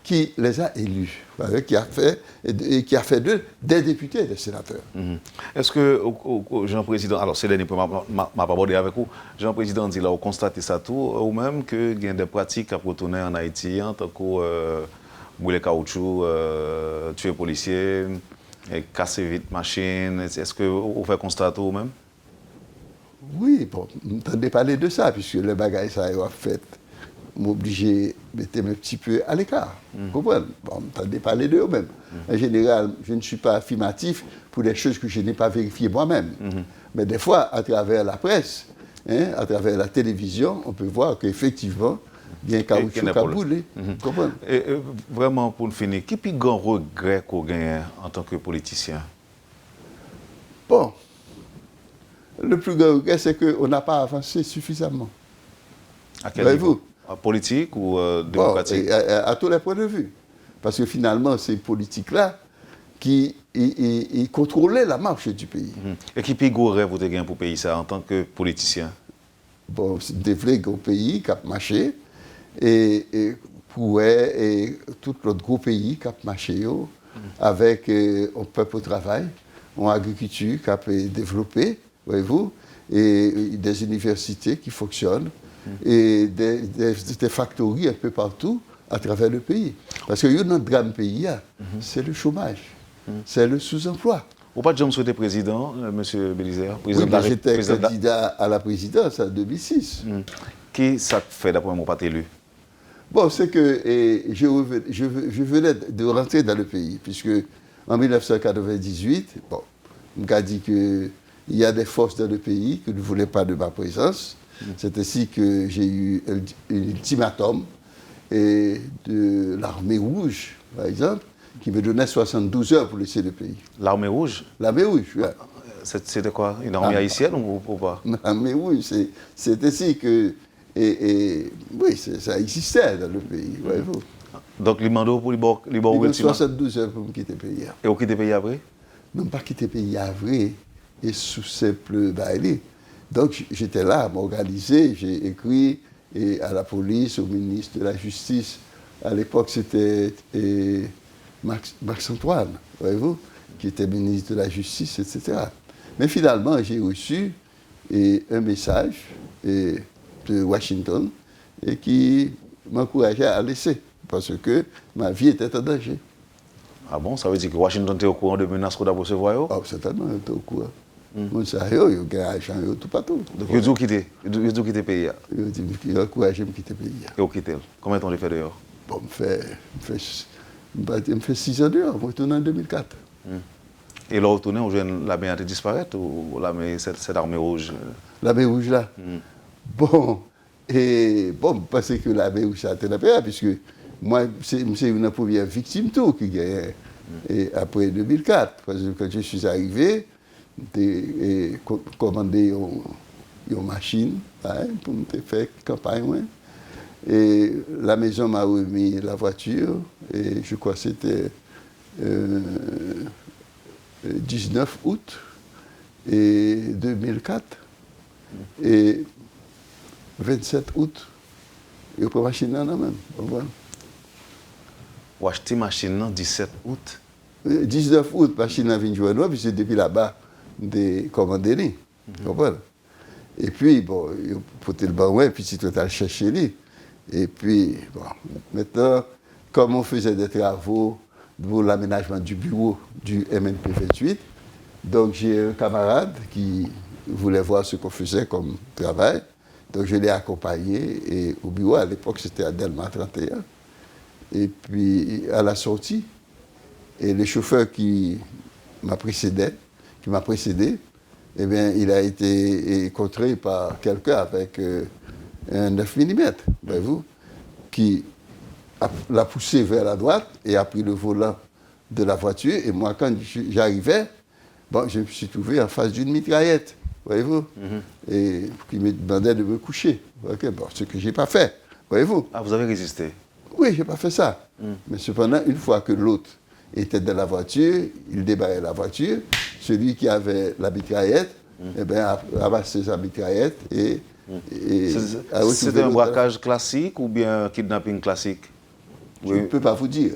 qui les a élus, qui a fait d'eux des députés et des sénateurs. Est-ce que, Jean-Président, alors c'est le dernier point, m'a pas abordé avec vous, Jean-Président dit là, vous constatez ça tout, ou même qu'il y a des pratiques à retourner en Haïti, en tant que brûler caoutchouc, tuer policiers, casser vite machine, est-ce que vous faites constater vous-même? Oui, bon, vous n'entendez parler de ça, puisque le bagage ça a fait m'obliger à mettre un petit peu à l'écart. Vous comprenez? Bon, vous n'entendez parler de eux-mêmes. En général, je ne suis pas affirmatif pour des choses que je n'ai pas vérifiées moi-même. Mais des fois, à travers la presse, à travers la télévision, on peut voir qu'effectivement, il y a un caoutchouc qui a boulé. Et vraiment, pour finir, quel est le plus grand regret qu'on gagne en tant que politicien? Bon, le plus grand regret, c'est qu'on n'a pas avancé suffisamment. À quel niveau? Politique ou démocratique? Bon, à tous les points de vue. Parce que finalement, ces politiques-là qui contrôlaient la marche du pays. Et quel plus grand rêve vous avez pour le pays, ça, en tant que politicien? Bon, c'est développer un pays qui a marché et pour tout l'autre gros pays qui a marché avec un peuple au travail, une agriculture qui a développé, voyez-vous, et des universités qui fonctionnent et des factories un peu partout à travers le pays. Parce que notre grand pays, c'est le chômage, c'est le sous-emploi. Vous n'avez pas déjà souhaité président, M. Belisaire? Oui, j'étais candidat à la présidence en 2006. Qui ça fait d'après mon pas élu? Bon, c'est que je venais de rentrer dans le pays, puisque en 1998, bon, on m'a dit qu'il y a des forces dans le pays qui ne voulaient pas de ma présence. C'est ainsi que j'ai eu un ultimatum de l'armée rouge, par exemple, qui me donnait 72 heures pour laisser le pays. L'armée rouge? L'armée rouge, oui. C'était quoi? Une armée haïtienne ou pas? L'armée rouge, c'est ainsi que... oui, ça existait dans le pays, voyez-vous. Donc, les mandats pour les bords il y a 72 heures pour me quitter le pays. Et vous quittez le pays après? Non, pas quitter le pays après, et sous simple bail. Donc, j'étais là à m'organiser, j'ai écrit à la police, au ministre de la Justice. À l'époque, c'était Max-Antoine, voyez-vous, qui était ministre de la Justice, etc. Mais finalement, j'ai reçu un message de Washington qui m'encourageait à laisser, parce que ma vie était en danger. Ah bon, ça veut dire que Washington était au courant de menaces qu'on a recevoir? Ah, certainement, était au courant. Mon ça yo gagne argent yo tout partout. Donc vous quittez le pays. Yo dit il encourage me quitter le pays. Et vous quittez. Combien de temps vous fait dehors? Bon, me fait 6 ans dehors, je retourne en 2004. Et là, retourner, l'armée a disparaître ou cette armée rouge? L'armée rouge là. Bon, parce que l'armée rouge a été la paix, puisque moi, c'est une première victime tout qui gagne. Et après 2004, parce que quand je suis arrivé, j'ai commandé une machine pour me faire campagne. Ouais. Et la maison m'a remis la voiture, et je crois que c'était 19 août et 2004. Et 27 août, je prends la machine là même. Vous achetez la machine le 17 août? 19 août, la machine a venu jouer nous, puis c'est depuis là-bas, j'ai commandé. Et puis, bon, pour le banc, puis c'est total chercher lui. Et puis, bon, maintenant, comme on faisait des travaux pour l'aménagement du bureau du MNP 28, donc j'ai un camarade qui voulait voir ce qu'on faisait comme travail. Donc je l'ai accompagné et au bureau, à l'époque c'était à Delma 31. Et puis à la sortie, et le chauffeur qui m'a précédé, eh bien, il a été contré par quelqu'un avec un 9 mm, voyez-vous, qui l'a poussé vers la droite et a pris le volant de la voiture. Et moi, quand j'arrivais, bon, je me suis trouvé en face d'une mitraillette, voyez-vous, et qui me demandait de me coucher. Okay, bon, ce que je n'ai pas fait, voyez-vous. Ah, vous avez résisté? Oui, je n'ai pas fait ça. Mais cependant, une fois que l'autre était dans la voiture, il débarrait la voiture, celui qui avait la mitraillette, eh bien, a ramassé sa mitraillette et c'était un braquage classique ou bien un kidnapping classique? Je ne peux pas vous dire.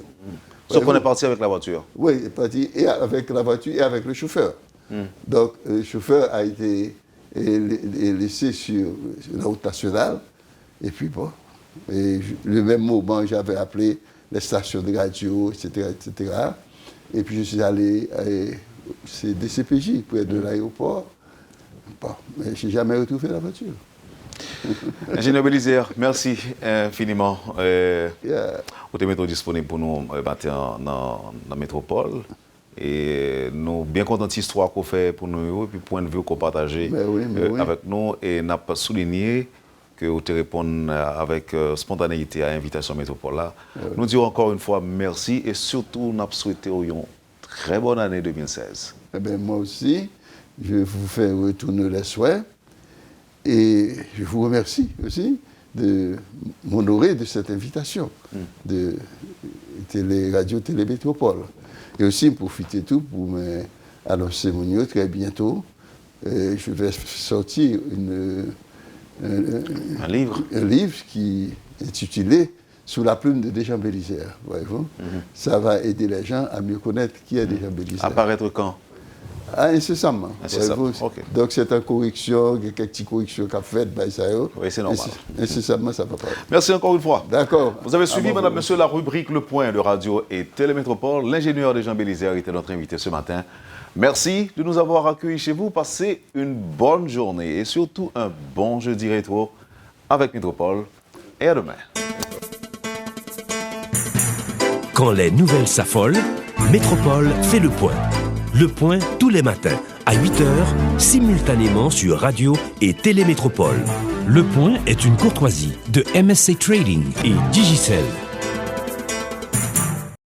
Sauf qu'on est parti avec la voiture? Oui, il est parti et avec la voiture et avec le chauffeur. Donc, le chauffeur a été laissé sur la route nationale. Et puis, bon, le même moment, j'avais appelé les stations de radio, etc., etc. Et puis, je suis allé à DCPJ, près de l'aéroport. Bon, mais je n'ai jamais retrouvé la voiture. Ingénieur Bélizer, merci infiniment. Vous êtes disponible pour nous matin dans la métropole. Et nous bien contents de cette histoire qu'on fait pour nous et puis point de vue qu'on partage avec nous. Et n'a pas souligné que vous te répondez avec spontanéité à l'invitation métropole là. Nous disons encore une fois merci et surtout nous souhaitons une très bonne année 2016. Eh bien, moi aussi, je vous fais retourner les souhaits. Et je vous remercie aussi de m'honorer de cette invitation de Radio Télé Métropole. Et aussi profiter tout pour m'annoncer mon très bientôt. Je vais sortir un livre qui est intitulé Sous la plume de Deschamps Bélizer. Voyez-vous, ça va aider les gens à mieux connaître qui est Deschamps Bélizer. Apparaître quand? Incessamment. Okay. Donc c'est en correction, quelques petites corrections qu'a faites, oui, c'est normal. Incessamment, ça va pas. Merci encore une fois. D'accord. Vous avez suivi, madame, monsieur, la rubrique Le Point de Radio et Télémétropole. L'ingénieur Deschamps Bélizer était notre invité ce matin. Merci de nous avoir accueillis chez vous. Passez une bonne journée et surtout un bon jeudi rétro avec Métropole. Et à demain. Quand les nouvelles s'affolent, Métropole fait le point. Le point tous les matins à 8h, simultanément sur Radio et Télémétropole. Le point est une courtoisie de MSC Trading et Digicel.